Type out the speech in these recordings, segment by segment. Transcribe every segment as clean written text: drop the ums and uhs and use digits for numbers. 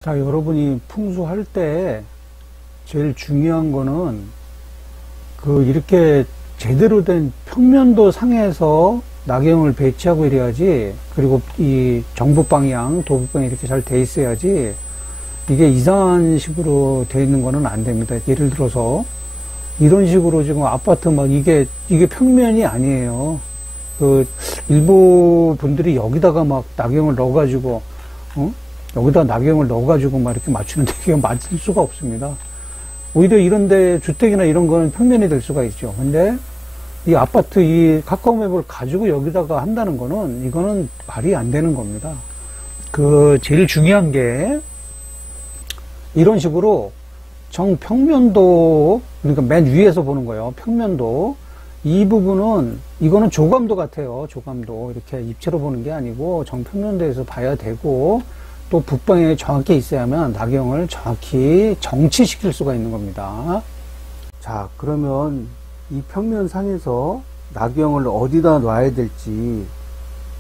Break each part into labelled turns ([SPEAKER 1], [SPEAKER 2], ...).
[SPEAKER 1] 자, 여러분이 풍수할 때 제일 중요한 거는 이렇게 제대로 된 평면도 상에서 나경을 배치하고 이래야지, 그리고 이 정북방향, 도북방향 이렇게 잘 돼 있어야지, 이게 이상한 식으로 돼 있는 거는 안 됩니다. 예를 들어서 이런 식으로 지금 아파트 이게 평면이 아니에요. 일부 분들이 여기다가 막 나경을 넣어가지고, 여기다 나경을 넣어가지고 막 이렇게 맞추는데 이게 맞을 수가 없습니다. 오히려 이런데 주택이나 이런 거는 평면이 될 수가 있죠. 근데 이 아파트 이 카카오맵을 가지고 여기다가 한다는 거는 이거는 말이 안 되는 겁니다. 제일 중요한 게 이런 식으로 정평면도, 그러니까 맨 위에서 보는 거예요. 평면도. 이 부분은 이거는 조감도 같아요. 조감도. 이렇게 입체로 보는 게 아니고 정평면도에서 봐야 되고, 또 북방향에 정확히 있어야만 나경을 정확히 정치시킬 수가 있는 겁니다. 자, 그러면 이 평면상에서 나경을 어디다 놔야 될지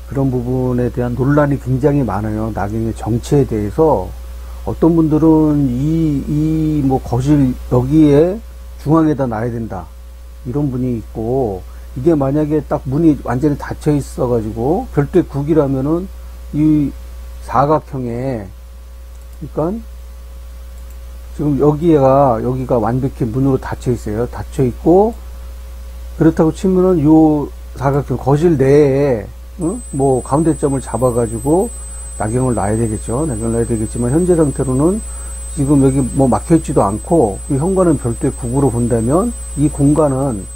[SPEAKER 1] 그런 부분에 대한 논란이 굉장히 많아요. 나경의 정치에 대해서. 어떤 분들은 거실 여기에 중앙에다 놔야 된다, 이런 분이 있고, 이게 만약에 딱 문이 완전히 닫혀 있어 가지고 별도의 국이라면은 이 사각형에, 그러니까 지금 여기가 완벽히 문으로 닫혀 있어요. 닫혀 있고, 그렇다고 치면은 요 사각형 거실 내에 가운데점을 잡아가지고 나경을 놔야 되겠죠. 나경을 놔야 되겠지만, 현재 상태로는 지금 여기 막혀 있지도 않고, 그 현관은 별도의 국으로 본다면 이 공간은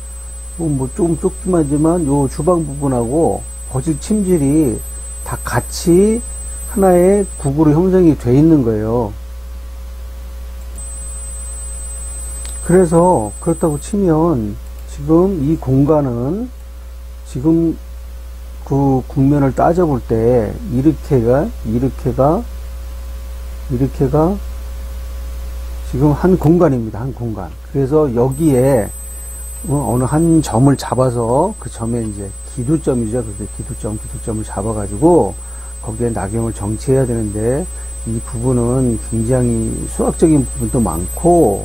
[SPEAKER 1] 좀 좁긴 하지만 요 주방 부분하고 거실 침실이 다 같이 하나의 국으로 형성이 돼 있는 거예요. 그래서 그렇다고 치면 지금 이 공간은 지금 그 국면을 따져볼 때 이렇게가 지금 한 공간입니다. 한 공간. 그래서 여기에 어느 한 점을 잡아서, 그 점에 이제 기두점이죠. 그게 기두점을 잡아가지고 거기에 나경을 정치해야 되는데, 이 부분은 굉장히 수학적인 부분도 많고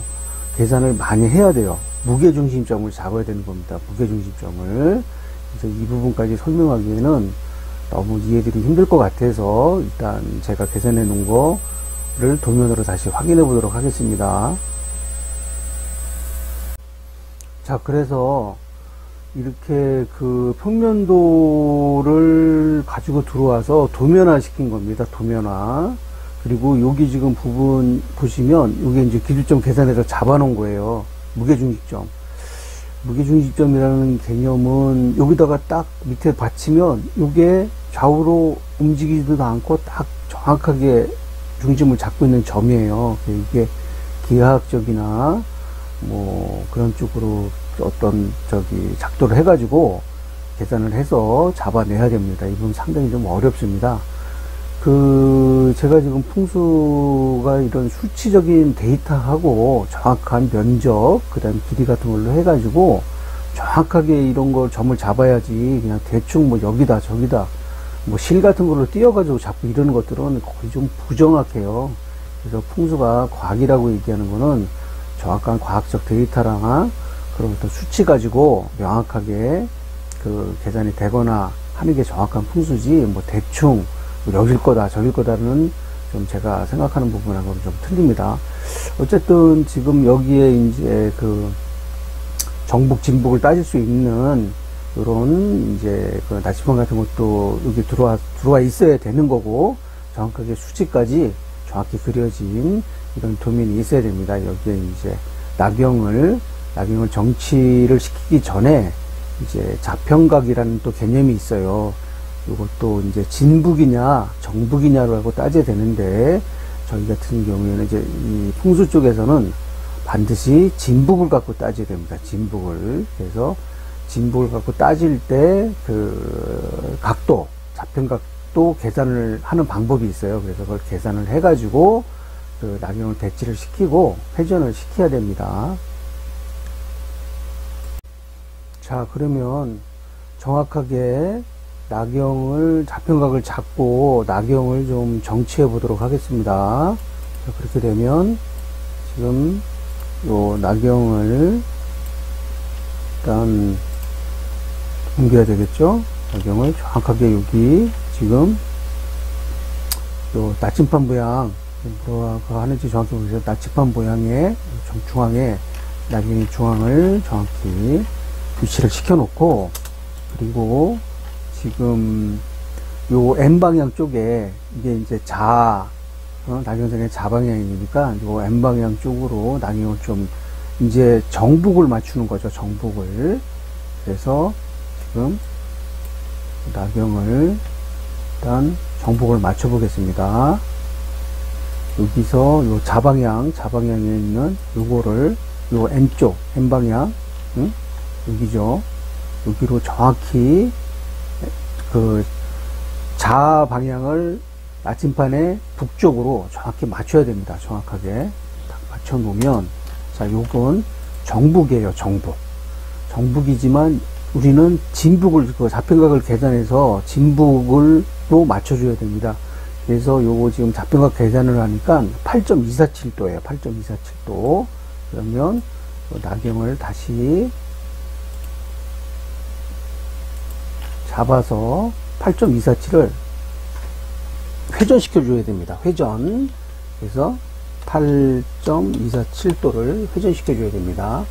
[SPEAKER 1] 계산을 많이 해야 돼요. 무게중심점을 잡아야 되는 겁니다. 무게중심점을. 그래서 이 부분까지 설명하기에는 너무 이해들이 힘들 것 같아서 일단 제가 계산해 놓은 거를 도면으로 다시 확인해 보도록 하겠습니다. 자, 그래서 이렇게 평면도를 가지고 들어와서 도면화 시킨 겁니다. 도면화. 그리고 여기 지금 부분 보시면 여기 이제 기준점 계산해서 잡아 놓은 거예요. 무게중심점. 무게중심점이라는 개념은 여기다가 딱 밑에 받치면 이게 좌우로 움직이지도 않고 딱 정확하게 중심을 잡고 있는 점이에요. 이게 기하학적이나 그런 쪽으로 어떤 작도를 해가지고 계산을 해서 잡아내야 됩니다. 이 부분 상당히 좀 어렵습니다. 제가 지금 풍수가 이런 수치적인 데이터하고 정확한 면적, 그 다음 길이 같은 걸로 해가지고 정확하게 이런 걸 점을 잡아야지, 그냥 대충 여기다 저기다 실 같은 걸로 띄어가지고 자꾸 이러는 것들은 거의 좀 부정확해요. 그래서 풍수가 과학이라고 얘기하는 거는 정확한 과학적 데이터랑 그런 어떤 수치 가지고 명확하게 계산이 되거나 하는 게 정확한 풍수지, 대충 여길 거다 저길 거다는 좀 제가 생각하는 부분하고는 좀 틀립니다. 어쨌든 지금 여기에 이제 정북 진북을 따질 수 있는 이런 이제 나침반 같은 것도 여기 들어와 있어야 되는 거고, 정확하게 수치까지 정확히 그려진 이런 도면이 있어야 됩니다. 여기에 이제 나경을 정치를 시키기 전에 이제 자평각이라는 또 개념이 있어요. 이것도 이제 진북이냐 정북이냐라고 따져야 되는데, 저희 같은 경우에는 이제 이 풍수 쪽에서는 반드시 진북을 갖고 따져야 됩니다. 진북을. 그래서 진북을 갖고 따질 때 각도, 자평각도 계산을 하는 방법이 있어요. 그래서 그걸 계산을 해가지고 나경을 배치를 시키고 회전을 시켜야 됩니다. 자, 그러면 정확하게 자평각을 잡고 나경을 좀 정치해 보도록 하겠습니다. 자, 그렇게 되면 지금 요 나경을 일단 옮겨야 되겠죠. 나경을 정확하게 여기 지금 요 나침반 모양 뭐라고 하는지 정확히 보세요. 나침반 모양의 중앙에 나경의 중앙을 정확히 위치를 시켜 놓고, 그리고 지금 요 N방향 쪽에 이게 이제 나경장의 좌방향이니까 요 N방향 쪽으로 나경을 좀 이제 정북을 맞추는 거죠. 정북을. 그래서 지금 나경을 일단 정북을 맞춰 보겠습니다. 여기서 요 좌방향에 있는 요거를 요 N쪽, N방향, 여기죠. 여기로 정확히 그 좌방향을 나침반의 북쪽으로 정확히 맞춰야 됩니다. 정확하게 딱 맞춰 놓으면, 자, 요건 정북이에요. 정북이지만 우리는 진북을, 그 좌평각을 계산해서 진북을 또 맞춰줘야 됩니다. 그래서 요거 지금 좌평각 계산을 하니까 8.247도예요. 8.247도. 그러면 나경을 다시 잡아서 8.247을 회전시켜 줘야 됩니다. 회전. 그래서 8.247도를 회전시켜 줘야 됩니다.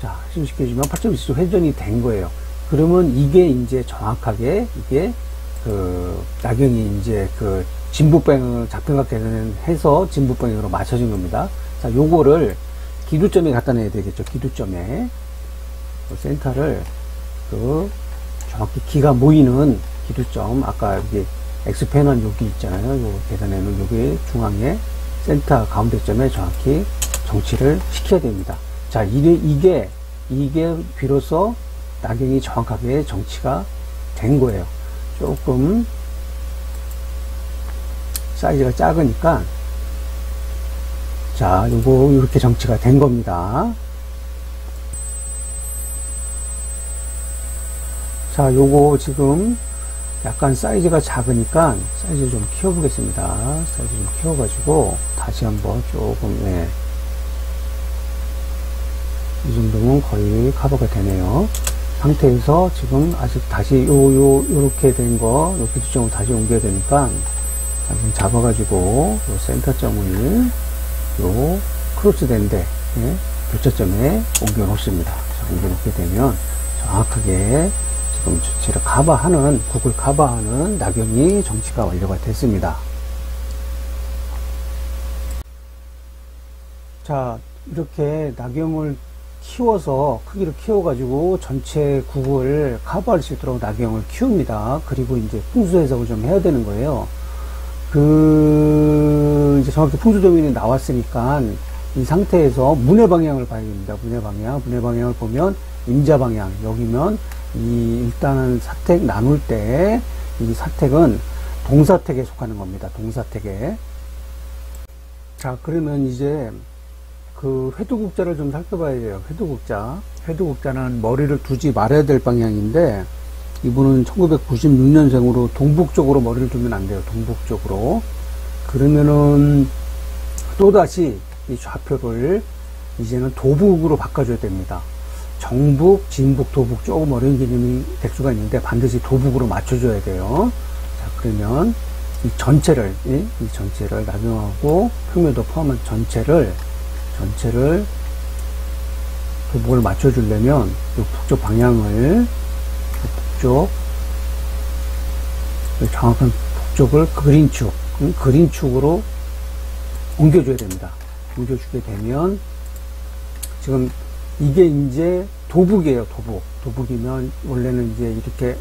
[SPEAKER 1] 자, 회전시켜 주면 8.247도 회전이 된 거예요. 그러면 이게 이제 정확하게 이게 그 나경이 이제 그 진북방향을 좌평각 계산해서 진북방향으로 맞춰진 겁니다. 자, 요거를 기두점에 갖다 놔야 되겠죠. 기두점에 그 센터를 그 정확히 기가 모이는 기두점, 아까 여기 X펜은 여기 있잖아요. 요 계산에는 여기 중앙에 센터 가운데점에 정확히 정치를 시켜야 됩니다. 자, 이게 비로소 나경이 정확하게 정치가 된 거예요. 조금 사이즈가 작으니까, 자, 요거 이렇게 정치가 된 겁니다. 자, 요거 지금 약간 사이즈가 작으니까 사이즈 좀 키워보겠습니다. 사이즈 좀 키워가지고 다시 한번 조금, 네, 이 정도면 거의 커버가 되네요. 상태에서 지금 아직 다시 요렇게 된 거, 요 기준점을 다시 옮겨야 되니까 좀 잡아가지고 요 센터점을 요 크로스된 데, 예, 교차점에 옮겨 놓습니다. 자, 옮겨 놓게 되면 정확하게 지금 전체를 커버하는, 국을 커버하는 나경이 정치가 완료가 됐습니다. 자, 이렇게 나경을 키워서, 크기를 키워가지고 전체 국을 커버할 수 있도록 나경을 키웁니다. 그리고 이제 풍수 해석을 좀 해야 되는 거예요. 이제 정확히 풍수 도면이 나왔으니까 이 상태에서 문의 방향을 봐야 됩니다. 문의 방향을 보면 임자 방향, 여기면 일단은 사택 나눌 때 이 사택은 동사택에 속하는 겁니다. 동사택에. 자, 그러면 이제 그 회두국자를 좀 살펴봐야 돼요. 회두국자는 머리를 두지 말아야 될 방향인데, 이분은 1996년생으로 동북쪽으로 머리를 두면 안 돼요. 동북쪽으로. 그러면은 또다시 이 좌표를 이제는 도북으로 바꿔줘야 됩니다. 정북, 진북, 도북 조금 어려운 개념이 될 수가 있는데 반드시 도북으로 맞춰줘야 돼요. 자, 그러면 이 전체를 나경하고 평면도 포함한 전체를 도북을 맞춰주려면 이 북쪽 방향을, 정확한 북쪽을 그린축으로 옮겨줘야 됩니다. 옮겨주게 되면 지금 이게 이제 도북이에요. 도북이면 원래는 이제 이렇게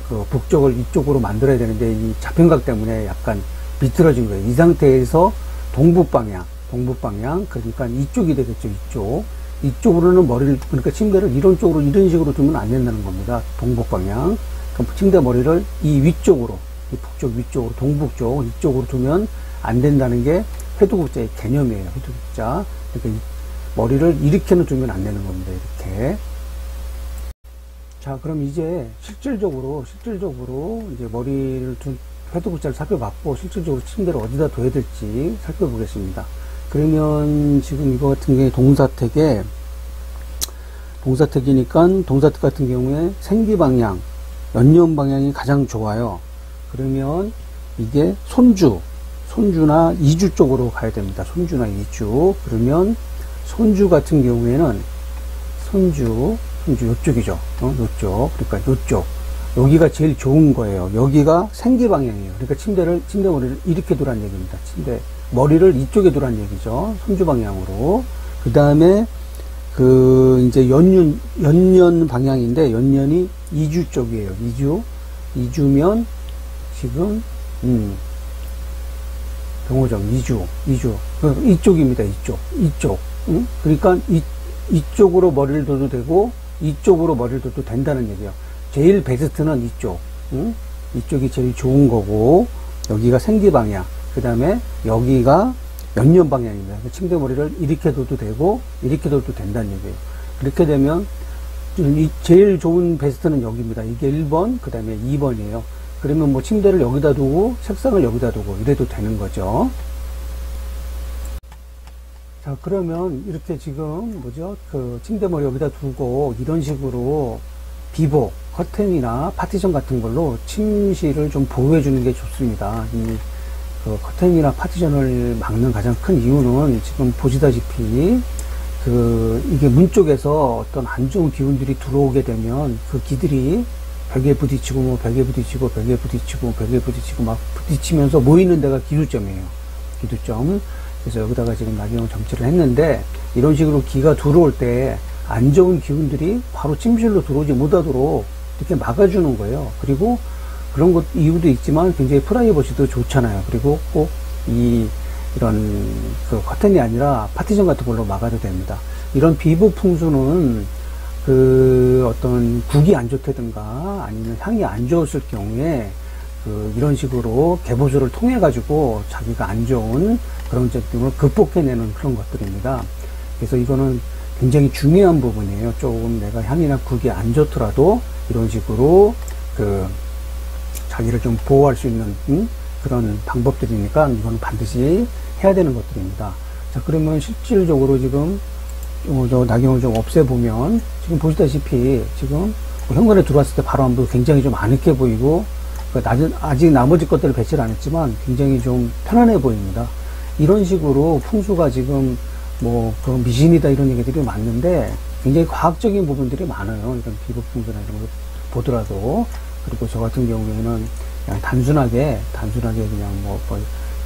[SPEAKER 1] 그 북쪽을 이쪽으로 만들어야 되는데 이 좌평각 때문에 약간 비틀어진 거예요. 이 상태에서 동북방향, 그러니까 이쪽이 되겠죠. 이쪽으로는 머리를, 그러니까 침대를 이런 쪽으로, 이런 식으로 두면 안 된다는 겁니다. 동북방향. 그럼 침대 머리를 이 위쪽으로, 이 북쪽 위쪽으로, 동북쪽 이쪽으로 두면 안 된다는 게 회두국자의 개념이에요. 회두국자. 그러니까 이 머리를 이렇게는 두면 안 되는 겁니다. 이렇게. 자, 그럼 이제 실질적으로 이제 머리를 패드부자를 살펴봤고 실질적으로 침대를 어디다 둬야 될지 살펴보겠습니다. 그러면 지금 이거 같은 경우에 동사택이니까 동사택 같은 경우에 생기 방향, 연년 방향이 가장 좋아요. 그러면 이게 손주나 이주 쪽으로 가야 됩니다. 손주나 이주. 그러면 손주 같은 경우에는 손주 요쪽이죠. 요쪽. 그러니까 요쪽. 여기가 제일 좋은 거예요. 여기가 생기 방향이에요. 그러니까 침대 머리를 이렇게 두란 얘기입니다. 침대 머리를 이쪽에 두란 얘기죠. 손주 방향으로. 그 다음에 이제 연년 방향인데, 연년이 이주 쪽이에요. 이주면, 지금, 병호정, 이주. 이쪽입니다. 이쪽. 그러니까 이쪽으로 머리를 둬도 되고, 이쪽으로 머리를 둬도 된다는 얘기예요. 제일 베스트는 이쪽. 이쪽이 제일 좋은 거고, 여기가 생기 방향. 그 다음에 여기가 연년 방향입니다. 침대 머리를 이렇게 둬도 되고 이렇게 둬도 된다는 얘기예요. 그렇게 되면 제일 좋은 베스트는 여기입니다. 이게 1번, 그 다음에 2번이에요. 그러면 뭐 침대를 여기다 두고 책상을 여기다 두고 이래도 되는 거죠. 자, 그러면 이렇게 지금 침대 머리 여기다 두고 이런 식으로 비보, 커튼이나 파티션 같은 걸로 침실을 좀 보호해 주는 게 좋습니다. 커튼이나 파티션을 막는 가장 큰 이유는 지금 보시다시피 이게 문 쪽에서 어떤 안 좋은 기운들이 들어오게 되면 그 기들이 벽에 부딪히고 벽에 부딪히고 막 부딪히면서 모이는 데가 기두점이에요. 기두점. 그래서 여기다가 지금 나경원 정치를 했는데, 이런 식으로 기가 들어올 때 안 좋은 기운들이 바로 침실로 들어오지 못하도록 이렇게 막아주는 거예요. 그리고 그런 것 이유도 있지만 굉장히 프라이버시도 좋잖아요. 그리고 꼭 이런 커튼이 아니라 파티션 같은 걸로 막아도 됩니다. 이런 비보 풍수는 어떤 국이 안 좋다든가 아니면 향이 안 좋았을 경우에 이런 식으로 개보수를 통해 가지고 자기가 안 좋은 그런 점을 극복해내는 그런 것들입니다. 그래서 이거는 굉장히 중요한 부분이에요. 조금 내가 향이나 국이 안 좋더라도 이런 식으로 자기를 좀 보호할 수 있는 그런 방법들이니까 이건 반드시 해야 되는 것들입니다. 자, 그러면 실질적으로 지금 나경을 좀 없애보면 지금 보시다시피 지금 현관에 들어왔을 때 바로 안도 굉장히 좀 아늑해 보이고, 아직 나머지 것들을 배치를 안 했지만 굉장히 좀 편안해 보입니다. 이런 식으로 풍수가 지금 미신이다 이런 얘기들이 많는데 굉장히 과학적인 부분들이 많아요. 이런 비보 풍수나 이런 거 보더라도. 그리고 저 같은 경우에는 그냥 단순하게 그냥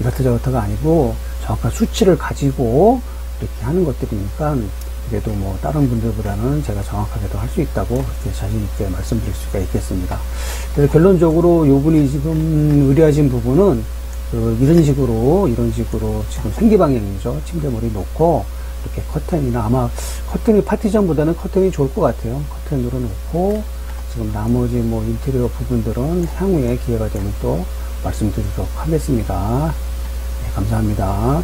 [SPEAKER 1] 이렇다저렇다가 아니고 정확한 수치를 가지고 이렇게 하는 것들이니까 그래도 다른 분들보다는 제가 정확하게도 할 수 있다고 이렇게 자신있게 말씀드릴 수가 있겠습니다. 그래서 결론적으로 요분이 지금 의뢰하신 부분은 이런 식으로 지금 생기 방향이죠. 침대 머리 놓고 이렇게 커튼이나, 아마 커튼이 파티션보다는 커튼이 좋을 것 같아요. 커튼으로 놓고 지금 나머지 인테리어 부분들은 향후에 기회가 되면 또 말씀드리도록 하겠습니다. 네, 감사합니다.